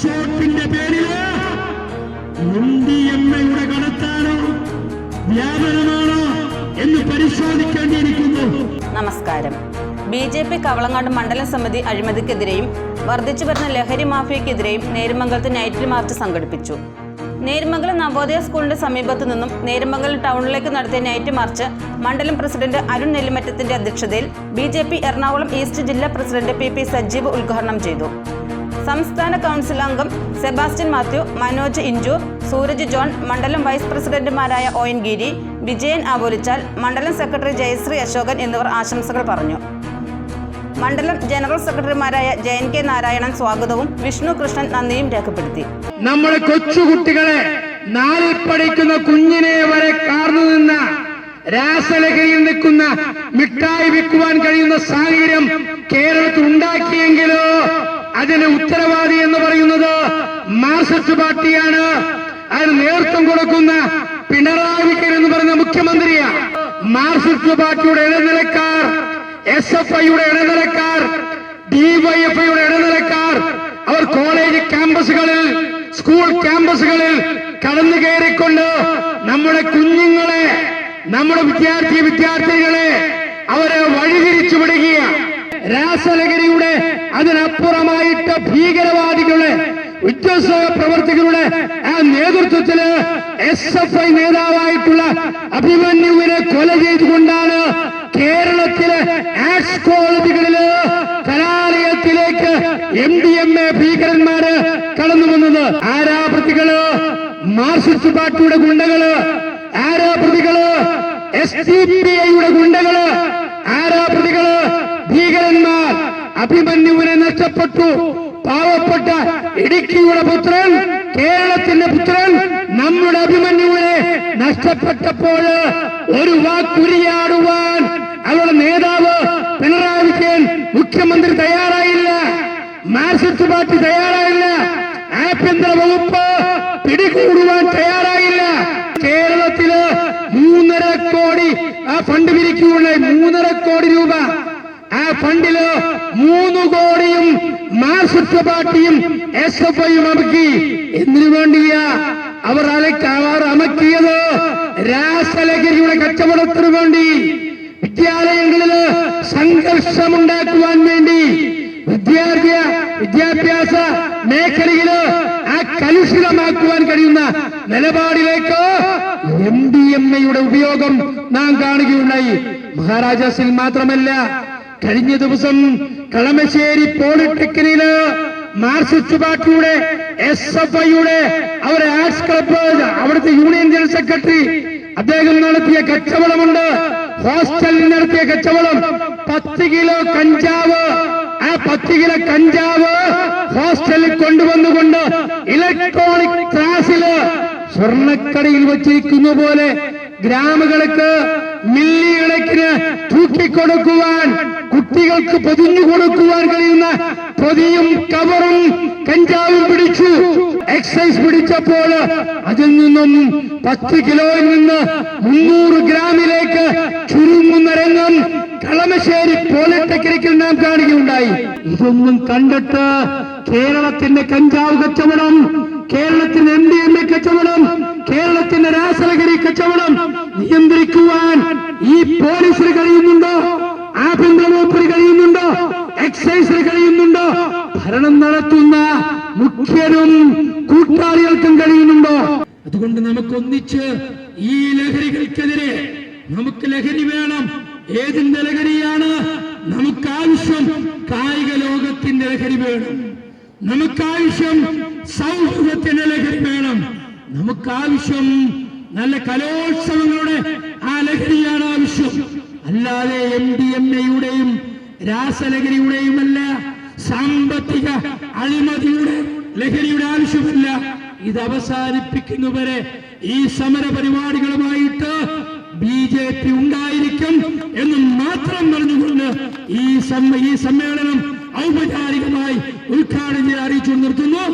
റിസോർട്ടിന്റെ പേരില് MDMA കടത്താനോ വ്യാപനമാണോ എന്ന് പരിശോധിക്കേണ്ടിയിരിക്കുന്നു. നമസ്കാരം. BJP കവളങ്ങാട് മണ്ഡലം സമിതി അഴിമതിക്കെതിരെയും വർദ്ധിച്ചു വരുന്ന ലഹരി മാഫിയക്കെതിരെയും നേര്യമംഗലത്ത് നൈറ്റ് മാർച്ച് സംഘടിപ്പിച്ചു. നേര്യമംഗലം നവോദയ സ്കൂളിന്റെ സമീപത്തു നിന്നും നേര്യമംഗലം ടൗണിലേക്ക് നടത്തിയ നൈറ്റ് മാർച്ച് മണ്ഡലം പ്രസിഡന്റ് അരുൺ നെല്ലിമറ്റത്തിന്റെ അധ്യക്ഷതയിൽ BJP എറണാകുളം ഈസ്റ്റ് ജില്ലാ പ്രസിഡന്റ് PP സജീവ് ഉദ്ഘാടനം ചെയ്തു. സംസ്ഥാന കൗൺസിൽ അംഗം സെബാസ്റ്റ്യൻ മാത്യു, മനോജ് ഇഞ്ചു, സൂരജ് ജോൺ, മണ്ഡലം വൈസ് പ്രസിഡന്റുമാരായ ON ഗിരി, വിജയൻ ആവോലിച്ചാൽ, മണ്ഡലം സെക്രട്ടറി ജയശ്രീ അശോകൻ എന്നിവർ ആശംസകൾ പറഞ്ഞു. മണ്ഡലം ജനറൽ സെക്രട്ടറിമാരായ JNK നാരായണൻ സ്വാഗതവും വിഷ്ണു കൃഷ്ണൻ നന്ദിയും രേഖപ്പെടുത്തി. നമ്മുടെ കൊച്ചുകുട്ടികളെ, നാലിൽ പഠിക്കുന്ന കുഞ്ഞിനെ വരെ കാർന്നു നിന്ന രാസലഹരിയിൽ നിൽക്കുന്ന മിഠായി വിൽക്കുവാൻ കഴിയുന്ന സാഹചര്യം കേരളത്തിൽ ഉണ്ടാക്കിയെങ്കിലോ അതിന് ഉത്തരവാദി എന്ന് പറയുന്നത് മാർക്സിസ്റ്റ് പാർട്ടിയാണ്. അതിന് നേതൃത്വം കൊടുക്കുന്ന പിണറായി വിജയൻ എന്ന് പറയുന്ന മുഖ്യമന്ത്രിയാണ്. മാർക്സിസ്റ്റ് പാർട്ടിയുടെ ഇടനിലക്കാർ, SFIയുടെ ഇടനിലക്കാർ, DYFIയുടെ ഇടനിലക്കാർ അവർ കോളേജ് ക്യാമ്പസുകളിൽ, സ്കൂൾ ക്യാമ്പസുകളിൽ കടന്നു കയറിക്കൊണ്ട് നമ്മുടെ കുഞ്ഞുങ്ങളെ, നമ്മുടെ വിദ്യാർത്ഥികളെ അവരെ വഴിതിരിച്ചു വിടുകയാണ്. രാസലഹരിയുടെ അതിനപ്പുറമായിട്ട് ഭീകരവാദികളുടെ ഉദ്യോഗസ്ഥ പ്രവർത്തകരുടെ ആ നേതൃത്വത്തില് SFI നേതാവായിട്ടുള്ള അഭിമന്യുവിനെ കൊല ചെയ്തുകൊണ്ടാണ് കേരളത്തിലെ ആർട്സ് കോളേജുകളില് കലാലയത്തിലേക്ക് MDMA ഭീകരന്മാര് കടന്നു വന്നത്. ആരാ പ്രതികള്? മാർക്സിസ്റ്റ് പാർട്ടിയുടെ ഗുണ്ടകള്. ആരാ പ്രതികള്? SDPIയുടെ ഗുണ്ടകള്. ആരാ പ്രതികള്? ഭീകരന്മാർ. അഭിമന്യുവിനെ നഷ്ടപ്പെട്ടു. പാവപ്പെട്ട ഇടുക്കിയുടെ പുത്രൻ, കേരളത്തിന്റെ പുത്രൻ, നമ്മുടെ അഭിമന്യുവിനെ നഷ്ടപ്പെട്ടപ്പോൾ ഒരു വാക്കുരിയാടുവാൻ അവരുടെ നേതാവ് പിണറായി വിജയൻ മുഖ്യമന്ത്രി തയ്യാറായില്ല. മാർക്സിസ്റ്റ് പാർട്ടി തയ്യാറായില്ല. ആഭ്യന്തര വകുപ്പ് പിടികൂടുവാൻ തയ്യാറായില്ല. കേരളത്തില് 3.5 കോടി ആ ഫണ്ട് പിരിക്കുകയുണ്ടായി. 3.5 കോടി രൂപ. ആ ഫണ്ടില് 3 കോടിയും മാർക്സിസ്റ്റ് പാർട്ടിയും SFIയും അമക്കി. എന്തിനു വേണ്ടിയാ അവർ അമക്കിയത്? രാസലഹരിയുടെ കച്ചവടത്തിനു വേണ്ടി, വിദ്യാലയങ്ങളില് സംഘർഷമുണ്ടാക്കുവാൻ വേണ്ടി, വിദ്യാഭ്യാസ മേഖലയില് ആ കലുഷിതമാക്കുവാൻ കഴിയുന്ന നിലപാടിലേക്ക് MDMAയുടെ ഉപയോഗം നാം കാണുകയുണ്ടായി. മഹാരാജാസിൽ മാത്രമല്ല, കഴിഞ്ഞ ദിവസം കളമശ്ശേരി പോളിടെക്നിക്കില് മാർക്സിസ്റ്റ് പാർട്ടിയുടെ SFIയുടെ അവരെ ആർട്സ് ക്ലബ്ബ്, അവിടുത്തെ യൂണിയൻ ജനറൽ സെക്രട്ടറി അദ്ദേഹം നടത്തിയ കച്ചവടമുണ്ട്. ഹോസ്റ്റലിൽ നടത്തിയ കച്ചവടം 10 കിലോ കഞ്ചാവ്. ആ 10 കിലോ കഞ്ചാവ് ഹോസ്റ്റലിൽ കൊണ്ടുവന്നുകൊണ്ട് ഇലക്ട്രോണിക് ക്ലാസ്സില് സ്വർണ്ണക്കടയിൽ വച്ചിരിക്കുന്ന പോലെ ഗ്രാമങ്ങൾക്ക് മില്ലികണക്കിന് തൂക്കിക്കൊടുക്കുവാൻ, കുട്ടികൾക്ക് പൊതിഞ്ഞു കൊടുക്കുവാൻ കഴിയുന്ന പൊതിയും കവറും കഞ്ചാവും പിടിച്ചു. എക്സൈസ് പിടിച്ചപ്പോൾ അതിൽ നിന്നും 10 കിലോയിൽ നിന്ന് 300 ഗ്രാമിലേക്ക് ചുരുങ്ങുന്ന രംഗം കളമശ്ശേരി പോളിടെക്നിക്കിൽ നാം കാണുകയുണ്ടായി. ഇതൊന്നും കണ്ടിട്ട് കേരളത്തിന്റെ കഞ്ചാവ് കച്ചവടം, കേരളത്തിന്റെ MDMA കച്ചവടം, കേരളത്തിന്റെ രാസലഹരി കച്ചവടം നിയന്ത്രിക്കുവാൻ ഈ പോലീസിന് കഴിയുന്നുണ്ടോ? ആഭ്യന്തര വകുപ്പിന് കഴിയുന്നുണ്ടോ? എക്സൈസിന് കഴിയുന്നുണ്ടോ? ഭരണം നടത്തുന്ന മുഖ്യനും കൂട്ടാളികൾക്കും കഴിയുന്നുണ്ടോ? അതുകൊണ്ട് നമുക്കൊന്നിച്ച് ഈ ലഹരികൾക്കെതിരെ, നമുക്ക് ലഹരി വേണം. ഏതിന്റെ ലഹരിയാണ് നമുക്കാവശ്യം? കായിക ലോകത്തിന്റെ ലഹരി വേണം. നമുക്കാവശ്യം സൗഹൃദത്തിന്റെ ലഹരി വേണം. നമുക്കാവശ്യം നല്ല കലോത്സവങ്ങളുടെ ആ ലഹരിയാണ് ആവശ്യം. അല്ലാതെ MDMAയുടെയും രാസലഹരിയുടെയും അല്ല, സാമ്പത്തിക അഴിമതിയുടെ ലഹരിയുടെ ആവശ്യമല്ല. ഇത് അവസാനിപ്പിക്കുന്നവരെ ഈ സമര പരിപാടികളുമായിട്ട് BJP ഉണ്ടായിരിക്കും എന്ന് മാത്രം പറഞ്ഞുകൊണ്ട് ഈ സമ്മേളനം ഔപചാരികമായി ഉദ്ഘാടനം അറിയിച്ചു നിർത്തുന്നു.